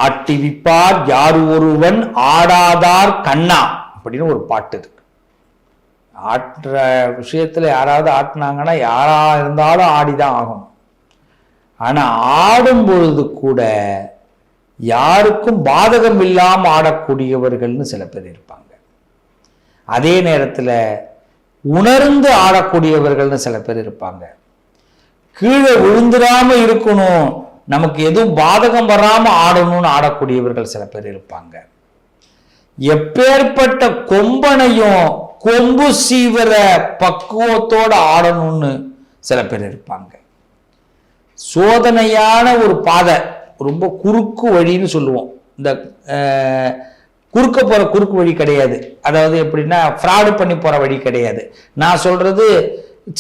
ஆட்டிவிப்பார் யார் ஒருவன் ஆடாதார் கண்ணா அப்படின்னு ஒரு பாட்டு இருக்கு. ஆட்டுற விஷயத்துல யாராவது ஆட்டினாங்கன்னா யாரா இருந்தாலும் ஆடிதான் ஆகணும். ஆனா ஆடும் பொழுது கூட யாருக்கும் பாதகம் இல்லாம ஆடக்கூடியவர்கள்னு சில பேர் இருப்பாங்க. அதே நேரத்துல உணர்ந்து ஆடக்கூடியவர்கள்னு சில பேர் இருப்பாங்க. கீழே விழுந்துடாம இருக்கணும், நமக்கு எதுவும் பாதகம் வராம ஆடணும்னு ஆடக்கூடியவர்கள் சில பேர் இருப்பாங்க. எப்பேற்பட்ட கொம்பனையும் கொம்பு சீவர பக்குவத்தோட ஆடணும்னு சில பேர் இருப்பாங்க. சோதனையான ஒரு பாதை, ரொம்ப குறுக்கு வழின்னு சொல்லுவோம். இந்த குறுக்க போற குறுக்கு வழி கிடையாது, அதாவது எப்படின்னா ஃப்ராடு பண்ணி போற வழி கிடையாது. நான் சொல்றது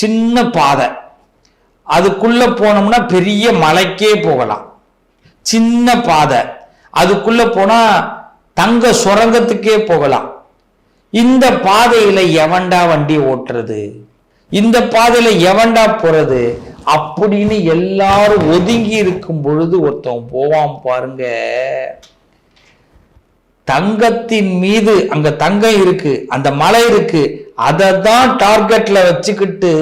சின்ன பாதை, அதுக்குள்ள போனோம்னா பெரிய மலைக்கே போகலாம். சின்ன பாதை, அதுக்குள்ள போனா தங்க சுரங்கத்துக்கே போகலாம். இந்த பாதையில எவன்டா வண்டி ஓட்டுறது, இந்த பாதையில எவன்டா போறது அப்படின்னு எல்லாரும் ஒதுங்கி இருக்கும் பொழுது ஒருத்தன் போவான் பாருங்க. தங்கத்தின் மீது, அங்க தங்கம் இருக்கு, அந்த மலை இருக்கு, அதை தான் டார்கெட்ல வச்சுக்கிட்டு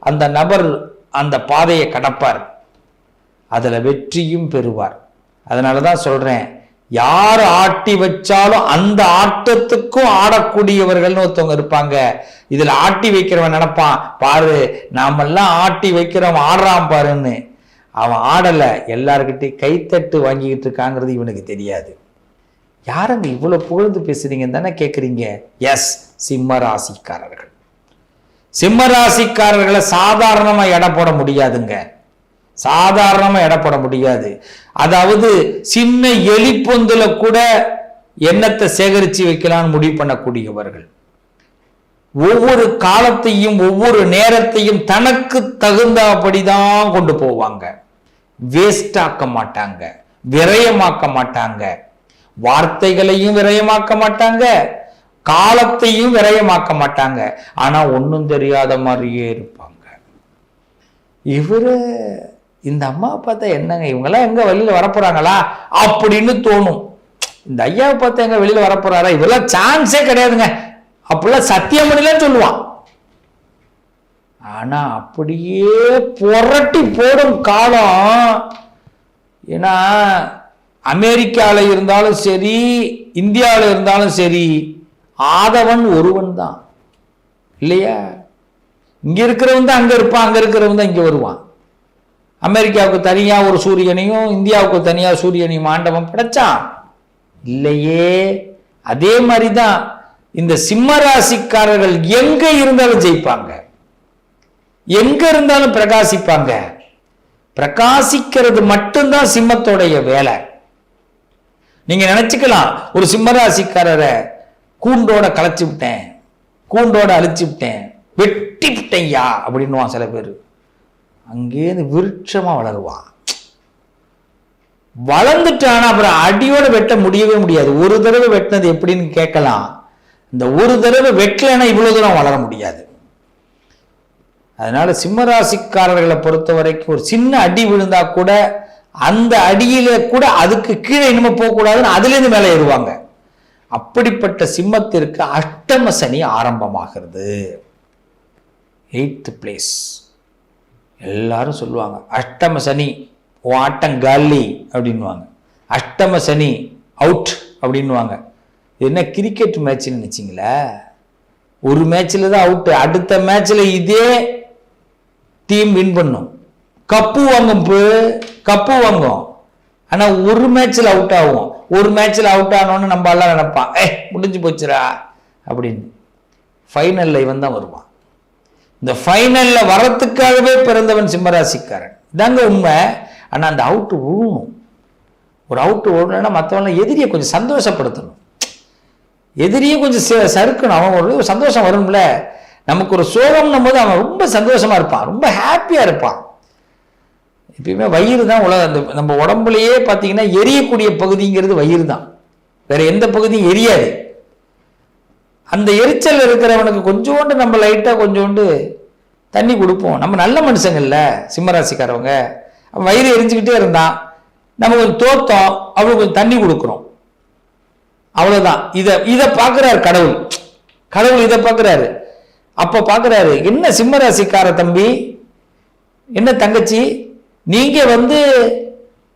அந்த நபர் அந்த பாதையை கடப்பார், அதுல வெற்றியும் பெறுவார். அதனாலதான் சொல்றேன், யார் ஆட்டி வச்சாலும் அந்த ஆட்டத்துக்கும் ஆடக்கூடியவர்கள்னு ஒருத்தவங்க இருப்பாங்க. இதுல ஆட்டி வைக்கிறவன் நினைப்பான், பாரு நாமெல்லாம் ஆட்டி வைக்கிறவன் ஆடுறான் பாருன்னு. அவன் ஆடல, எல்லார்கிட்டையும் கைத்தட்டு வாங்கிக்கிட்டு இருக்காங்கிறது இவனுக்கு தெரியாது. யாருங்க இவ்வளவு புகழ்ந்து பேசுறீங்கன்னு தானே கேட்குறீங்க? எஸ், சிம்ம ராசிக்காரர்கள். சிம்ம ராசிக்காரர்களை சாதாரணமா எடை போட முடியாதுங்க, சாதாரணமா எடை போட முடியாது. அதாவது சின்ன எலிப்பொந்துல கூட எண்ணத்தை சேகரித்து வைக்கலாம்னு முடிவு பண்ணக்கூடியவர்கள். ஒவ்வொரு காலத்தையும் ஒவ்வொரு நேரத்தையும் தனக்கு தகுந்தபடிதான் கொண்டு போவாங்க. வேஸ்ட் ஆக்க மாட்டாங்க, விரயமாக்க மாட்டாங்க, வார்த்தைகளையும் விரயமாக்க மாட்டாங்க, காலத்தையும் விரயமாக்க மாட்டாங்க. ஆனா ஒன்றும் தெரியாத மாதிரியே இருப்பாங்க. இவரு இந்த அம்மாவை பார்த்தா என்னங்க, இவங்கெல்லாம் எங்க வெளியில வரப்போறாங்களா அப்படின்னு தோணும். இந்த ஐயாவை பார்த்தா எங்க வெளியில வரப்போறாரா, இவெல்லாம் சான்ஸே கிடையாதுங்க அப்படிலாம் சத்தியமணிலாம் சொல்லுவான். ஆனா அப்படியே புரட்டி போடும் காலம். ஏன்னா அமெரிக்கால இருந்தாலும் சரி, இந்தியாவில் இருந்தாலும் சரி, ஆதவன் ஒருவன் தான் இல்லையா? இங்க இருக்கிறவன் தான் அங்க இருப்பான், அங்க இருக்கிறவன் தான் இங்க வருவான். அமெரிக்காவுக்கு தனியா ஒரு சூரியனையும் இந்தியாவுக்கு தனியா சூரியனையும் ஆண்டவன் படைச்சான் இல்லையே? அதே மாதிரிதான் இந்த சிம்ம ராசிக்காரர்கள் எங்க இருந்தாலும் ஜெயிப்பாங்க, எங்க இருந்தாலும் பிரகாசிப்பாங்க. பிரகாசிக்கிறது மட்டும்தான் சிம்மத்தோடைய வேலை. நீங்க நினைச்சுக்கலாம், ஒரு சிம்ம ராசிக்காரரை கூண்டோட களைச்சு விட்டேன், கூண்டோட அழிச்சு விட்டேன், வெட்டி விட்டேன்யா அப்படின்னுவான் சில பேர். அங்கேருந்து விருட்சமா வளருவான். வளர்ந்துட்டானா அப்புறம் அடியோட வெட்ட முடியவே முடியாது. ஒரு தடவை வெட்டினது எப்படின்னு கேட்கலாம். இந்த ஒரு தடவை வெட்டலைன்னா இவ்வளவு தூரம் வளர முடியாது. அதனால சிம்மராசிக்காரர்களை பொறுத்த வரைக்கும் ஒரு சின்ன அடி விழுந்தா கூட அந்த அடியில கூட அதுக்கு கீழே இனிமே போகக்கூடாதுன்னு அதுல இருந்து மேலே ஏறுவாங்க. அப்படிப்பட்ட சிம்மத்திற்கு அஷ்டம சனி ஆரம்பமாகிறது. 8th place. எல்லாரும் சொல்லுவாங்க அஷ்டம சனி ஆட்டங்காலி அப்படின்வாங்க, அஷ்டம சனி அவுட் அப்படின்வாங்க. என்ன கிரிக்கெட் மேட்ச்னு நினைச்சிங்களா? ஒரு மேட்ச்ல தான் அவுட், அடுத்த மேட்ச்ல இதே டீம் வின் பண்ணும், கப்பு வாங்கும், கப்பு வாங்கும். ஆனா ஒரு மேட்ச்ல அவுட் ஆகும். ஒரு மேட்ச்ல அவுட் ஆனோன்னு நம்ம எல்லாம் நினைப்பான், முடிஞ்சு போச்சுரா அப்படின்னு. ஃபைனல்ல இவன் தான் வருவான். இந்த ஃபைனல்ல வரத்துக்காகவே பிறந்தவன் சிம்மராசிக்காரன். இதாங்க உண்மை. ஆனா அந்த அவுட்டு விழணும். ஒரு அவுட்டு விழணும்னா மற்றவங்க எதிரியை கொஞ்சம் சந்தோஷப்படுத்தணும், எதிரியே கொஞ்சம் சறுக்கணும். அவன் ஒரு சந்தோஷம் வரும்ல. நமக்கு ஒரு சோகம்னும் போது அவன் ரொம்ப சந்தோஷமா இருப்பான், ரொம்ப ஹாப்பியா இருப்பான். எப்பயுமே வயிறு தான் அந்த நம்ம உடம்புலயே பார்த்தீங்கன்னா எரியக்கூடிய பகுதிங்கிறது வயிறு தான், வேற எந்த பகுதியும் எரியாது. அந்த எரிச்சல் இருக்கிறவனுக்கு கொஞ்சோண்டு நம்ம லைட்டா கொஞ்சோண்டு தண்ணி கொடுப்போம். நம்ம நல்ல மனுஷங்கள்ல சிம்மராசிக்காரவங்க. வயிறு எரிஞ்சுக்கிட்டே இருந்தான், நம்ம கொஞ்சம் தோத்தோம், அவளுக்கு கொஞ்சம் தண்ணி கொடுக்குறோம், அவ்வளவுதான். இதை பார்க்கிறாரு கடவுள். கடவுள் இதை பார்க்கிறாரு. அப்ப பார்க்கிறாரு, என்ன சிம்மராசிக்கார தம்பி, என்ன தங்கச்சி, நீங்க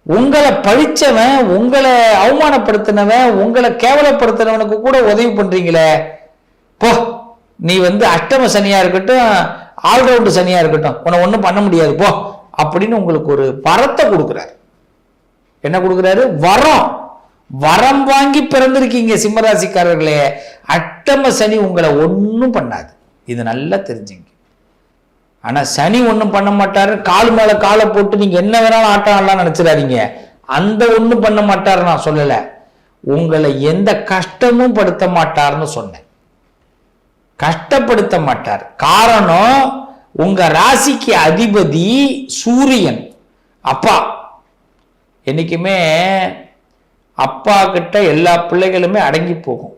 உங்களை பழிச்சவன், உங்களை அவமானப்படுத்தினவன், உங்களை கேவலப்படுத்தினவனுக்கு கூட உதவி பண்றீங்களே, போ நீ அஷ்டம சனியா இருக்கட்டும், ஆல்ரவுண்டு சனியா இருக்கட்டும், உன்னை ஒன்றும் பண்ண முடியாது போ அப்படின்னு உங்களுக்கு ஒரு வரத்தை கொடுக்குறாரு. என்ன கொடுக்குறாரு? வரம். வரம் வாங்கி பிறந்திருக்கீங்க சிம்மராசிக்காரர்களே. அஷ்டம சனி உங்களை ஒன்றும் பண்ணாது, இது நல்லா தெரிஞ்சுங்க. ஆனா சனி ஒன்றும் பண்ண மாட்டாரு. கால் மேல காலை போட்டு நீங்க என்ன வேணாலும் ஆட்டம் ஆடலாம் நினைச்சிடாதீங்க. அந்த ஒன்றும் பண்ண மாட்டாரு நான் சொல்லல, உங்களை எந்த கஷ்டமும் படுத்த மாட்டார்னு சொன்னேன். கஷ்டப்படுத்த மாட்டார். காரணம், உங்க ராசிக்கு அதிபதி சூரியன். அப்பா என்னைக்குமே அப்பா கிட்ட எல்லா பிள்ளைகளுமே அடங்கி போகும்.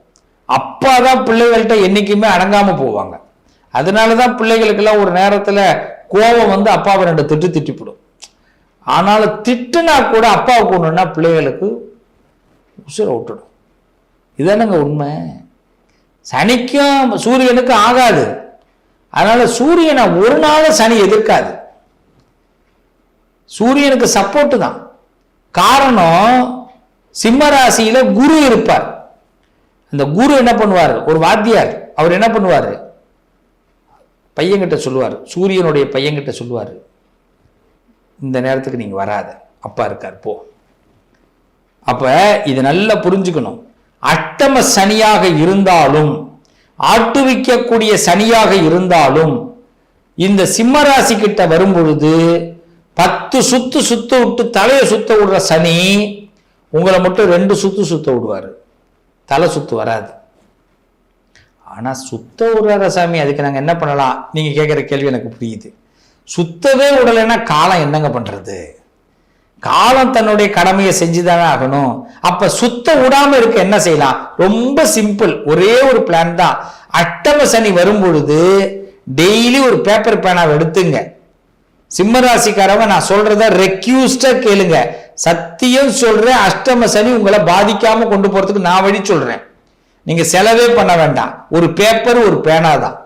அப்பா தான் பிள்ளைகள்கிட்ட என்னைக்குமே அடங்காம போவாங்க. அதனாலதான் பிள்ளைகளுக்கெல்லாம் ஒரு நேரத்துல கோபம் அப்பாவை 2 திட்டு திட்டிப்பிடும். ஆனாலும் திட்டுனா கூட அப்பாவுக்கு ஒண்ணுன்னா பிள்ளைகளுக்கு உசுர விட்டுடும். இதானுங்க உண்மை. சனிக்கும் சூரியனுக்கும் ஆகாது. அதனால சூரியனை ஒரு நாள் சனி எதிர்க்காது, சூரியனுக்கு சப்போர்ட் தான். காரணம், சிம்மராசியில குரு இருப்பார். அந்த குரு என்ன பண்ணுவார்? ஒரு வாத்தியார். அவர் என்ன பண்ணுவார்? பையன்கிட்ட சொல்லுவார், சூரியனுடைய பையன்கிட்ட சொல்லுவார், இந்த நேரத்துக்கு நீங்க வராத, அப்பா இருக்கார் போ. அப்ப இது நல்லா புரிஞ்சுக்கணும். அஷ்டம சனியாக இருந்தாலும், ஆட்டுவிக்கக்கூடிய சனியாக இருந்தாலும், இந்த சிம்மராசி கிட்ட வரும் பொழுது 10 சுத்து சுத்த விட்டு தலையை சுத்த விடுற சனி உங்களை மட்டும் 2 சுத்த விடுவாரு, தலை சுத்து வராது. ஆனா சுத்த விடுறார சாமி, அதுக்கு நாங்க என்ன பண்ணலாம்? நீங்க கேட்கிற கேள்வி எனக்கு புரியுது. சுத்தவே விடலைன்னா காலம் என்னங்க பண்றது? காலம் தன்னுடைய கடமையை செஞ்சுதானே ஆகணும். அப்ப சுத்த விடாம இருக்க என்ன செய்யலாம்? ரொம்ப சிம்பிள், ஒரே ஒரு பிளான் தான். அஷ்டம சனி வரும் பொழுது டெய்லி ஒரு பேப்பர் பேனாவை எடுத்துங்க. சிம்மராசிக்காரவங்க நான் சொல்றத ரெக்யூஸ்டா கேளுங்க. சத்தியம் சொல்றேன், அஷ்டம சனி உங்களை பாதிக்காம கொண்டு போறதுக்கு நான் வழி சொல்றேன். நீங்க செலவே பண்ண வேண்டாம். ஒரு பேப்பர், ஒரு பேனா தான்.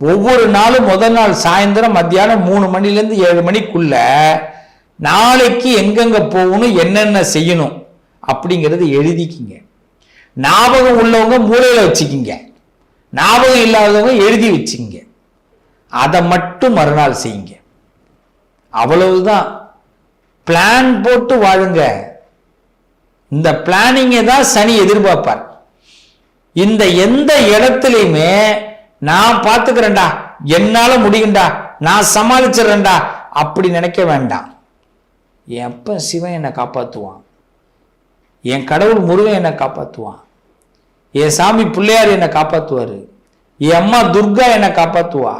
ஒவ்வொரு நாளும் முதல் நாள் சாயந்தரம் மத்தியானம் 3 மணிலேருந்து 7 மணிக்குள்ள நாளைக்கு எங்கெங்க போகணும், என்னென்ன செய்யணும் அப்படிங்கிறது எழுதிக்கிங்க. ஞாபகம் உள்ளவங்க மூளையில வச்சுக்கிங்க, ஞாபகம் இல்லாதவங்க எழுதி வச்சுக்கிங்க. அதை மட்டும் மறுநாள் செய்யுங்க. அவ்வளவுதான். பிளான் போட்டு வாழுங்க. இந்த பிளானிங்கை தான் சனி எதிர்பார்ப்பார். இந்த எந்த இடத்துலையுமே நான் பார்த்துக்கிறேன்டா, என்னால முடியும்டா, நான் சமாளிச்சிடறேன்டா அப்படி நினைக்க வேண்டாம். என் அப்ப சிவன் என்னை காப்பாற்றுவான், என் கடவுள் முருகன் என்னை காப்பாற்றுவான், என் சாமி பிள்ளையார் என்னை காப்பாற்றுவாரு, என் அம்மா துர்கா என்னை காப்பாற்றுவா,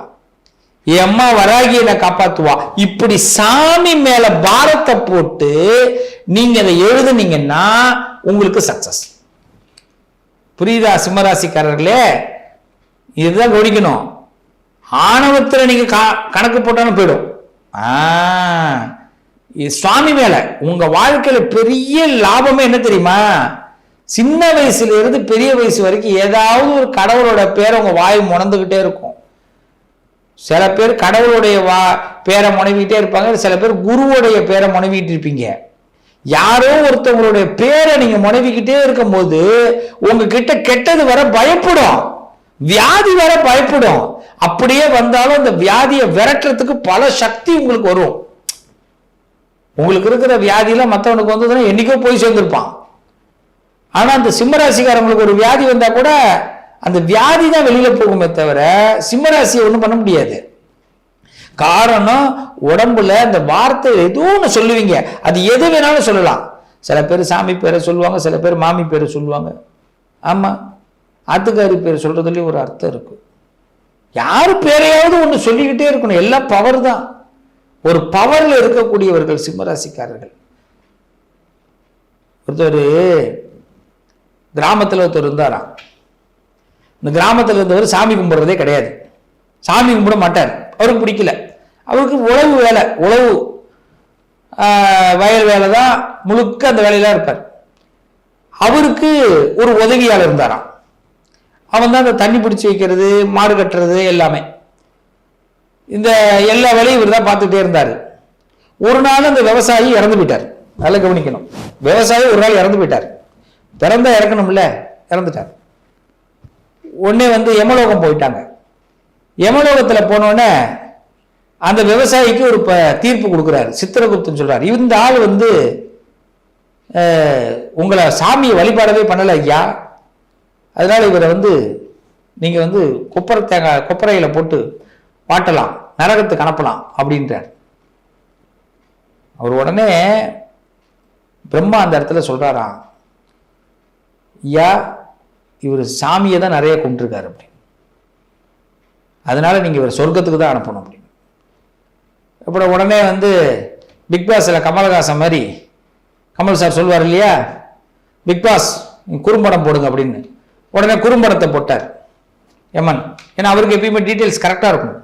என் அம்மா வராகி என்னை காப்பாற்றுவா. இப்படி சாமி மேல பாரத்தை போட்டு நீங்க அதை எழுதுனீங்கன்னா உங்களுக்கு சக்சஸ். புரியுதா சிம்மராசிக்காரர்களே? இதுதான் கவனிக்கணும். ஆணவத்துல நீங்க கணக்கு போட்டாலும் போயிடும். சுவாமி மேல உங்க வாழ்க்கையில பெரிய லாபமே என்ன தெரியுமா? சின்ன வயசுல இருந்து பெரிய வயசு வரைக்கும் ஏதாவது ஒரு கடவுளோட பேரை உங்க வாய் முணந்துகிட்டே இருக்கும். சில பேர் கடவுளுடைய பேரை முனைவிட்டே இருப்பாங்க, சில பேர் குருவுடைய பேரை முனைவிட்டு இருப்பீங்க. யாரோ ஒருத்தவங்களுடைய பேரை நீங்க முனைவிக்கிட்டே இருக்கும் போது உங்ககிட்ட கெட்டது வர பயப்படும், வியாதி வர பயப்படும். அப்படியே வந்தாலும் அந்த வியாதியை விரட்டுறதுக்கு பல சக்தி உங்களுக்கு வரும். உங்களுக்கு இருக்கிற வியாதியில மற்றவனுக்கு வந்ததுன்னா என்னைக்கோ போய் சேர்ந்திருப்பான். ஆனா அந்த சிம்மராசிக்காரங்களுக்கு ஒரு வியாதி வந்தா கூட அந்த வியாதி தான் வெளியில போகுமே தவிர சிம்மராசியை ஒண்ணும் பண்ண முடியாது. காரணம், உடம்புல அந்த வார்த்தை ஏதோ ஒன்று சொல்லுவீங்க, அது எது வேணாலும் சொல்லலாம். சில பேர் சாமி பேரை சொல்லுவாங்க, சில பேர் மாமி பேரை சொல்லுவாங்க. ஆமா, ஆத்துக்காரி பேர் சொல்றதுலயும் ஒரு அர்த்தம் இருக்கு. யாரு பேரையாவது ஒன்று சொல்லிக்கிட்டே இருக்கணும். எல்லாம் பவர் தான். ஒரு பவர்ல இருக்கக்கூடியவர்கள் சிம்மராசிக்காரர்கள். ஒருத்தர் கிராமத்தில் ஒருத்தர் இருந்தாராம். இந்த கிராமத்தில் இருந்தவர் சாமி கும்பிட்றதே கிடையாது, சாமி கும்பிட மாட்டார், அவருக்கு பிடிக்கல. அவருக்கு உழவு வேலை, உழவு வயல் வேலை தான் முழுக்க அந்த வேலையில இருப்பார். அவருக்கு ஒரு உதவியாளர் இருந்தாராம். அவன் தான் அந்த தண்ணி பிடிச்சி வைக்கிறது, மாடு கட்டுறது எல்லாமே, இந்த எல்லா வேலையும் இவர் தான் பார்த்துட்டே இருந்தார். ஒரு நாள் அந்த விவசாயி இறந்து போயிட்டார். நல்லா கவனிக்கணும், விவசாயி ஒரு நாள் இறந்து போயிட்டார். பிறந்தா இறக்கணும்ல, இறந்துட்டார். உடனே யமலோகம் போயிட்டாங்க. யமலோகத்தில் போனோடனே அந்த விவசாயிக்கு ஒரு தீர்ப்பு கொடுக்குறாரு. சித்திரகுப்தன் சொல்றாரு, இந்த ஆள் உங்களை சாமியை வழிபாடவே பண்ணல ஐயா, அதனால இவரை நீங்க கொப்பரையில போட்டு பாட்டலாம், நரகத்துக்கு அனுப்பலாம் அப்படின்றார். அவர் உடனே பிரம்மா அந்த இடத்துல சொல்றாராம், ஐயா இவர் சாமியை தான் நிறைய கும்பிட்டுருக்காரு அப்படின்னு, அதனால நீங்க இவர் சொர்க்கத்துக்கு தான் அனுப்பணும் அப்படின்னு. அப்புறம் உடனே பிக் பாஸ்ல கமலஹாசன் மாதிரி கமல் சார் சொல்வார் இல்லையா, பிக் பாஸ் குறும்படம் போடுங்க அப்படின்னு. உடனே குறும்படத்தை போட்டார் யமன். ஏன்னா அவருக்கு எப்பயுமே டீட்டெயில்ஸ் கரெக்டாக இருக்கும்.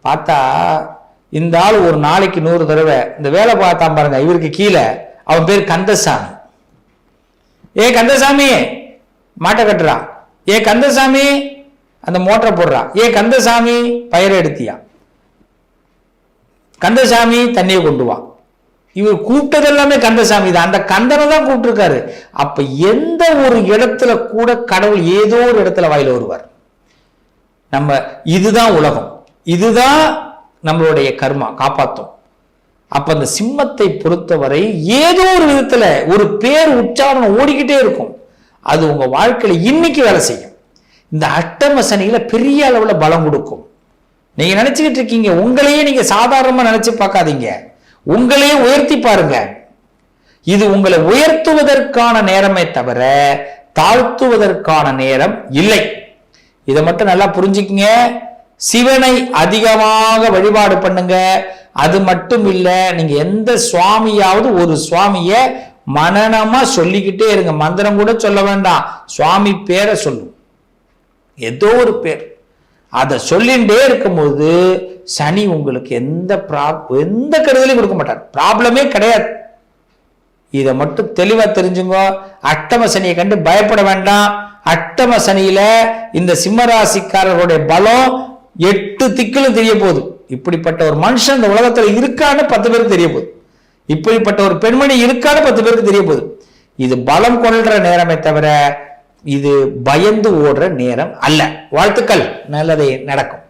பார்த்தா இந்த ஆள் ஒரு நாளைக்கு 100 தடவை இந்த வேலை பார்த்தா பாருங்க. இவருக்கு கீழே அவன் பேர் கந்தசாமி. ஏ கந்தசாமி மாட்டை கட்டுறான், ஏ கந்தசாமி அந்த மோட்டரை போடுறான், ஏ கந்தசாமி பயிரை எடுத்தியா, கந்தசாமி தண்ணியை கொண்டு வா. இவர் கூப்பிட்டது எல்லாமே கந்தசாமி தான். அந்த கந்தனை தான் கூப்பிட்டுருக்காரு. அப்ப எந்த ஒரு இடத்துல கூட கடவுள் ஏதோ ஒரு இடத்துல வாயில வருவார். நம்ம இதுதான் உலகம், இதுதான் நம்மளுடைய கர்மா காப்பாற்றும். அப்ப அந்த சிம்மத்தை பொறுத்தவரை ஏதோ ஒரு விதத்துல ஒரு பேர் உச்சாரணம் ஓடிக்கிட்டே இருக்கும். அது உங்க வாழ்க்கையில இன்னைக்கு வேலை செய்யும். இந்த அஷ்டம சனியில பெரிய அளவுல பலம் கொடுக்கும். நீங்க நினைச்சுக்கிட்டு இருக்கீங்க, உங்களையே நீங்க சாதாரணமா நினைச்சு பார்க்காதீங்க, உங்களையே உயர்த்தி பாருங்க. இது உங்களை உயர்த்துவதற்கான நேரமே தவிர தாழ்த்துவதற்கான நேரம் இல்லை. இதை மட்டும் நல்லா புரிஞ்சுக்குங்க. சிவனை அதிகமாக வழிபாடு பண்ணுங்க. அது மட்டும் இல்ல, நீங்க எந்த சுவாமியாவது ஒரு சுவாமிய மனனமா சொல்லிக்கிட்டே இருங்க. மந்திரம் கூட சொல்ல வேண்டாம், சுவாமி பேரை சொல்லும், ஏதோ ஒரு பேர். அதை சொல்லிண்டே இருக்கும்போது சனி உங்களுக்கு எந்த கருதலையும் கொடுக்க மாட்டார், ப்ராப்ளமே கிடையாது. இதை மட்டும் தெளிவா தெரிஞ்சுங்க. அஷ்டம சனியை கண்டு பயப்பட வேண்டாம். அஷ்டம சனியில இந்த சிம்மராசிக்காரர்களுடைய பலம் 8 திக்கிலும் தெரிய போகுது. இப்படிப்பட்ட ஒரு மனுஷன் இந்த உலகத்துல இருக்கான்னு 10 பேருக்கு தெரிய போகுது. இப்படிப்பட்ட ஒரு பெண்மணி இருக்கான்னு 10 பேருக்கு தெரிய போகுது. இது பலம் கொள்ற நேரமே தவிர இது பயந்து ஓடுற நேரம் அல்ல. வாழ்த்துக்கள், நல்லதே நடக்கும்.